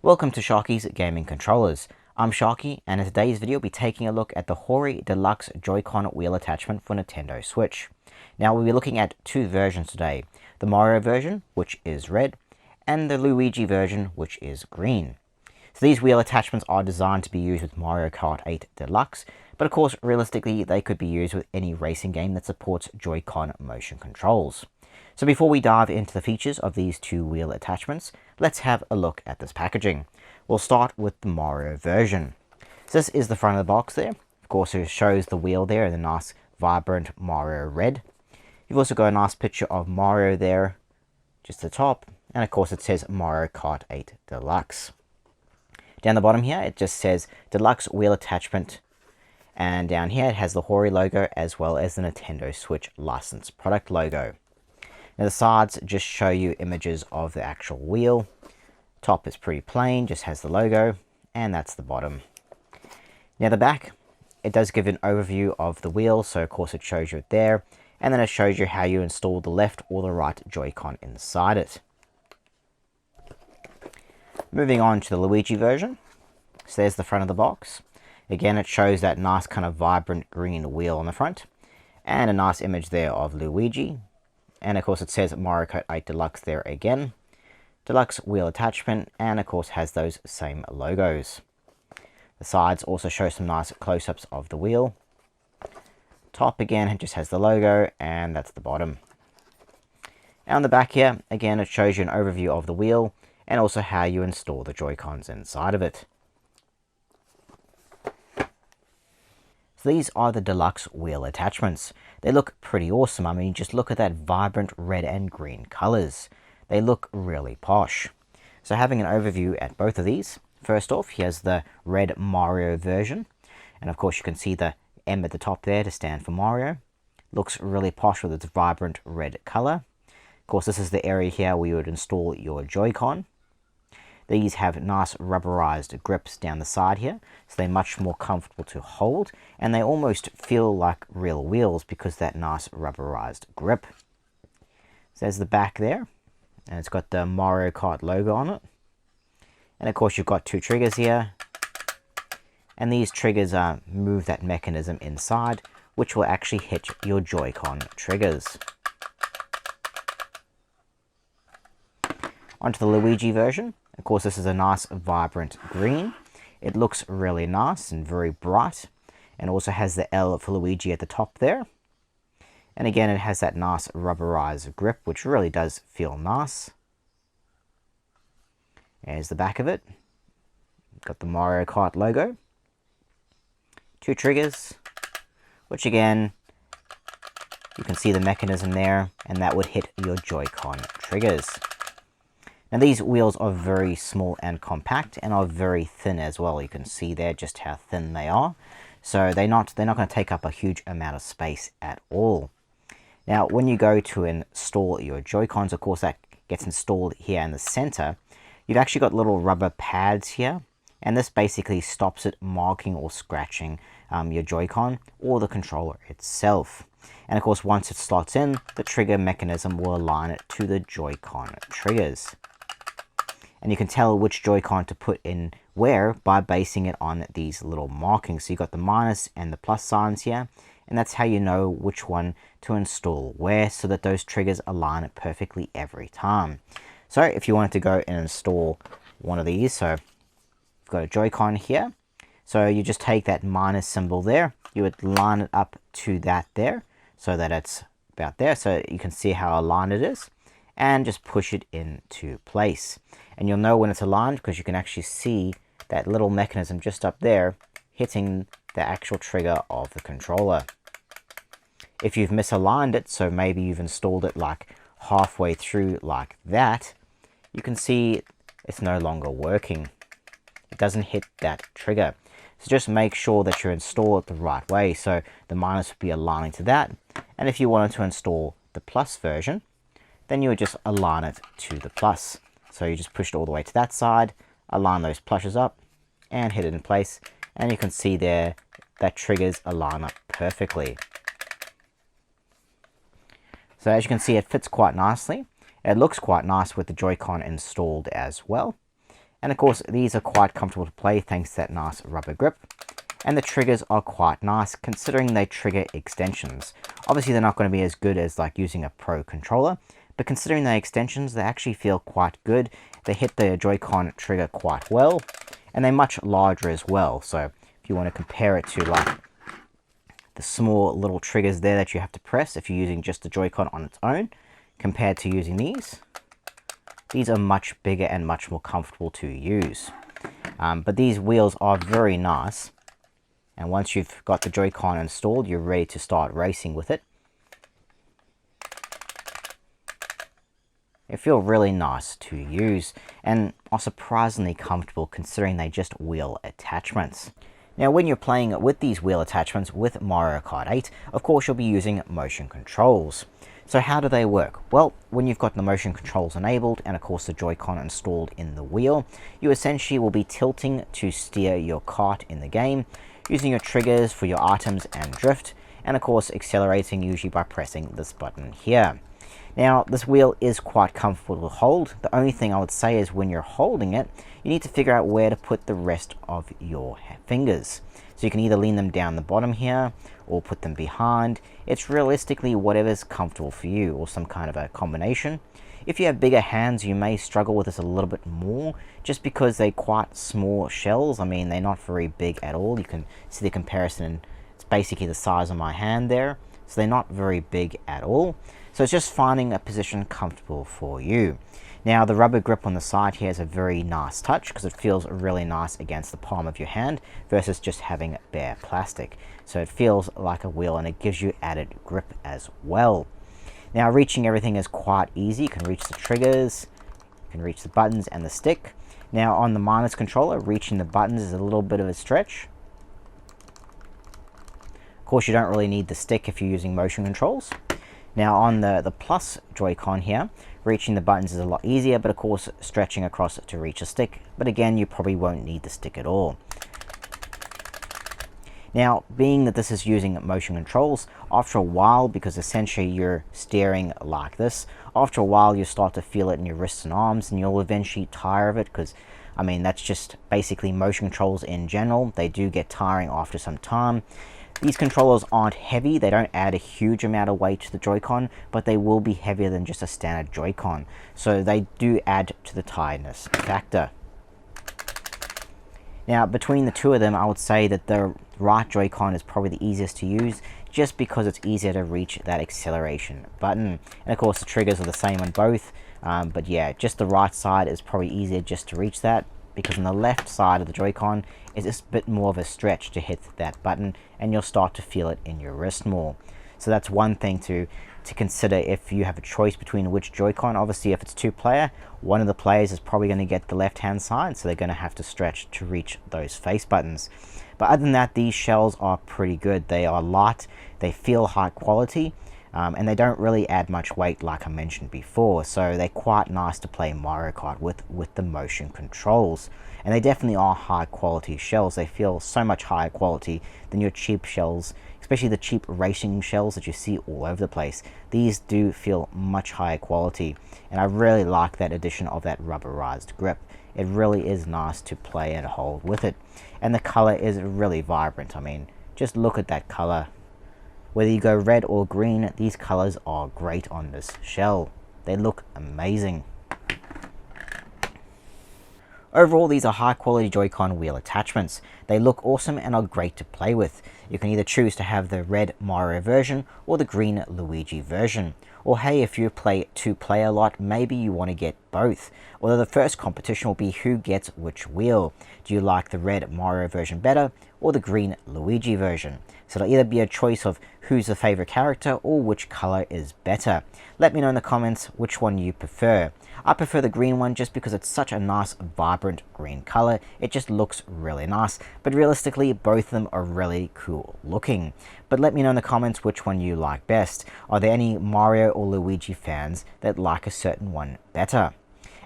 Welcome to Sharkie's Gaming Controllers. I'm Sharkie, and in today's video we'll be taking a look at the Hori Deluxe Joy-Con wheel attachment for Nintendo Switch. Now we'll be looking at two versions today, the Mario version, which is red, and the Luigi version, which is green. So these wheel attachments are designed to be used with Mario Kart 8 Deluxe, but of course realistically they could be used with any racing game that supports Joy-Con motion controls. So before we dive into the features of these two wheel attachments, let's have a look at this packaging. We'll start with the Mario version. So this is the front of the box there. Of course it shows the wheel there in a nice vibrant Mario red. You've also got a nice picture of Mario there, just the top, and of course it says Mario Kart 8 Deluxe. Down the bottom here it just says Deluxe Wheel Attachment, and down here it has the Hori logo as well as the Nintendo Switch licensed product logo. Now the sides just show you images of the actual wheel. Top is pretty plain, just has the logo, and that's the bottom. Now the back, it does give an overview of the wheel, so of course it shows you it there, and then it shows you how you install the left or the right Joy-Con inside it. Moving on to the Luigi version, so there's the front of the box. Again, it shows that nice kind of vibrant green wheel on the front, and a nice image there of Luigi. And of course it says Mario Kart 8 Deluxe there again. Deluxe wheel attachment, and of course has those same logos. The sides also show some nice close-ups of the wheel. Top again, it just has the logo, and that's the bottom. And on the back here, again it shows you an overview of the wheel, and also how you install the Joy-Cons inside of it. So these are the deluxe wheel attachments. They look pretty awesome. I mean, just look at that vibrant red and green colors. They look really posh. So having an overview at both of these, first off, here's the red Mario version. And of course you can see the M at the top there to stand for Mario. Looks really posh with its vibrant red color. Of course, this is the area here where you would install your Joy-Con. These have nice rubberized grips down the side here, so they're much more comfortable to hold, and they almost feel like real wheels because of that nice rubberized grip. So there's the back there, and it's got the Mario Kart logo on it. And of course you've got two triggers here, and these triggers move that mechanism inside, which will actually hit your Joy-Con triggers. Onto the Luigi version. Of course, this is a nice vibrant green. It looks really nice and very bright, and also has the L for Luigi at the top there. And again, it has that nice rubberized grip, which really does feel nice. There's the back of it. Got the Mario Kart logo. Two triggers, which again, you can see the mechanism there, and that would hit your Joy-Con triggers. Now these wheels are very small and compact, and are very thin as well. You can see there just how thin they are. So they're not going to take up a huge amount of space at all. Now when you go to install your Joy-Cons, of course that gets installed here in the center. You've actually got little rubber pads here, and this basically stops it marking or scratching your Joy-Con or the controller itself. And of course once it slots in, the trigger mechanism will align it to the Joy-Con triggers. And you can tell which Joy-Con to put in where by basing it on these little markings. So you've got the minus and the plus signs here, and that's how you know which one to install where, so that those triggers align it perfectly every time. So if you wanted to go and install one of these, so you've got a Joy-Con here, so you just take that minus symbol there, you would line it up to that there, so that it's about there, so you can see how aligned it is, and just push it into place. And you'll know when it's aligned because you can actually see that little mechanism just up there hitting the actual trigger of the controller. If you've misaligned it, so maybe you've installed it like halfway through like that, you can see it's no longer working. It doesn't hit that trigger. So just make sure that you install it the right way. So the minus would be aligning to that. And if you wanted to install the plus version, then you would just align it to the plus. So you just push it all the way to that side, align those plushes up, and hit it in place. And you can see there that triggers align up perfectly. So as you can see, it fits quite nicely. It looks quite nice with the Joy-Con installed as well. And of course, these are quite comfortable to play thanks to that nice rubber grip. And the triggers are quite nice considering they trigger extensions. Obviously, they're not going to be as good as like using a Pro controller, but considering the extensions, they actually feel quite good. They hit the Joy-Con trigger quite well, and they're much larger as well. So if you want to compare it to like the small little triggers there that you have to press if you're using just the Joy-Con on its own, compared to using these are much bigger and much more comfortable to use. But these wheels are very nice. And once you've got the Joy-Con installed, you're ready to start racing with it. They feel really nice to use and are surprisingly comfortable considering they just wheel attachments. Now when you're playing with these wheel attachments with Mario Kart 8, of course you'll be using motion controls. So how do they work? Well, when you've got the motion controls enabled and of course the Joy-Con installed in the wheel, you essentially will be tilting to steer your kart in the game, using your triggers for your items and drift, and of course accelerating usually by pressing this button here. Now this wheel is quite comfortable to hold. The only thing I would say is when you're holding it, you need to figure out where to put the rest of your fingers. So you can either lean them down the bottom here or put them behind. It's realistically whatever's comfortable for you or some kind of a combination. If you have bigger hands, you may struggle with this a little bit more just because they're quite small shells. I mean, they're not very big at all. You can see the comparison. It's basically the size of my hand there. So they're not very big at all. So it's just finding a position comfortable for you. Now the rubber grip on the side here is a very nice touch because it feels really nice against the palm of your hand versus just having bare plastic. So it feels like a wheel and it gives you added grip as well. Now reaching everything is quite easy. You can reach the triggers, you can reach the buttons and the stick. Now on the minus controller, reaching the buttons is a little bit of a stretch. Of course you don't really need the stick if you're using motion controls. Now on the plus Joy-Con here, reaching the buttons is a lot easier, but of course stretching across to reach a stick. But again, you probably won't need the stick at all. Now, being that this is using motion controls, after a while, because essentially you're steering like this, after a while you start to feel it in your wrists and arms, and you'll eventually tire of it, because, I mean, that's just basically motion controls in general. They do get tiring after some time. These controllers aren't heavy, they don't add a huge amount of weight to the Joy-Con, but they will be heavier than just a standard Joy-Con. So they do add to the tiredness factor. Now, between the two of them, I would say that the right Joy-Con is probably the easiest to use, just because it's easier to reach that acceleration button. And of course, the triggers are the same on both, but yeah, just the right side is probably easier just to reach that, because on the left side of the Joy-Con is just a bit more of a stretch to hit that button, and you'll start to feel it in your wrist more. So that's one thing to consider if you have a choice between which Joy-Con. Obviously, if it's two-player, one of the players is probably going to get the left-hand side, so they're going to have to stretch to reach those face buttons. But other than that, these shells are pretty good. They are light, they feel high quality, and they don't really add much weight like I mentioned before, so they're quite nice to play Mario Kart with the motion controls. And they definitely are high quality shells. They feel so much higher quality than your cheap shells, especially the cheap racing shells that you see all over the place. These do feel much higher quality, and I really like that addition of that rubberized grip. It really is nice to play and hold with it. And the color is really vibrant. I mean, just look at that color. Whether you go red or green, these colors are great on this shell. They look amazing. Overall, these are high quality Joy-Con wheel attachments. They look awesome and are great to play with. You can either choose to have the red Mario version or the green Luigi version. Or hey, if you play two-player a lot, maybe you want to get both. Although the first competition will be who gets which wheel. Do you like the red Mario version better or the green Luigi version? So it'll either be a choice of who's the favorite character or which color is better. Let me know in the comments which one you prefer. I prefer the green one just because it's such a nice vibrant green color. It just looks really nice, but realistically both of them are really cool looking. But let me know in the comments which one you like best. Are there any Mario or Luigi fans that like a certain one better?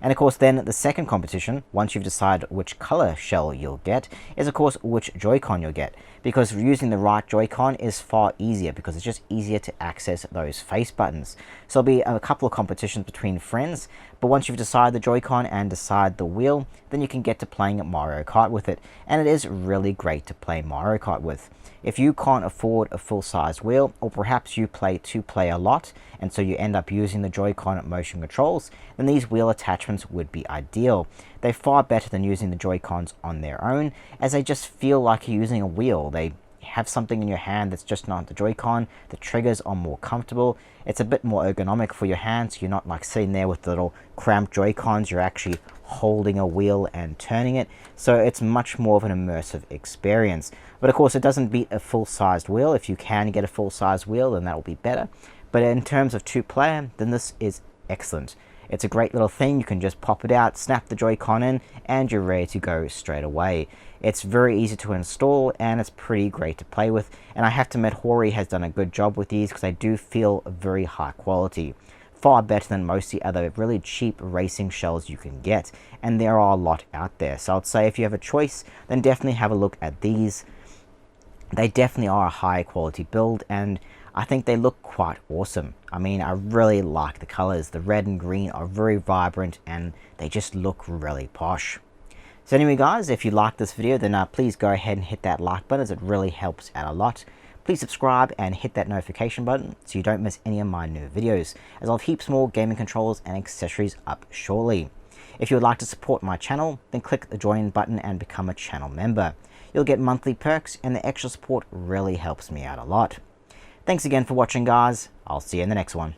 And of course then the second competition, once you've decided which color shell you'll get, is of course which Joy-Con you'll get. Because using the right Joy-Con is far easier, because it's just easier to access those face buttons. So there'll be a couple of competitions between friends, but once you've decided the Joy-Con and decide the wheel, then you can get to playing Mario Kart with it. And it is really great to play Mario Kart with. If you can't afford a full-size wheel, or perhaps you play two-player a lot, and so you end up using the Joy-Con motion controls, then these wheel attachments would be ideal. They're far better than using the Joy-Cons on their own, as they just feel like you're using a wheel. They have something in your hand that's just not the Joy-Con. The triggers are more comfortable. It's a bit more ergonomic for your hands. So you're not like sitting there with the little cramped Joy-Cons. You're actually holding a wheel and turning it. So it's much more of an immersive experience. But of course, it doesn't beat a full-sized wheel. If you can get a full-sized wheel, then that will be better. But in terms of two-player, then this is excellent. It's a great little thing. You can just pop it out, snap the Joy-Con in, and you're ready to go straight away. It's very easy to install, and it's pretty great to play with. And I have to admit, Hori has done a good job with these, because they do feel very high quality. Far better than most of the other really cheap racing shells you can get. And there are a lot out there. So I'd say if you have a choice, then definitely have a look at these. They definitely are a high quality build, and I think they look quite awesome. I mean, I really like the colors. The red and green are very vibrant, and they just look really posh. So anyway guys, if you like this video, then please go ahead and hit that like button, as it really helps out a lot. Please subscribe and hit that notification button so you don't miss any of my new videos, as I'll have heaps more gaming controllers and accessories up shortly. If you would like to support my channel, then click the join button and become a channel member. You'll get monthly perks, and the extra support really helps me out a lot. Thanks again for watching guys. I'll see you in the next one.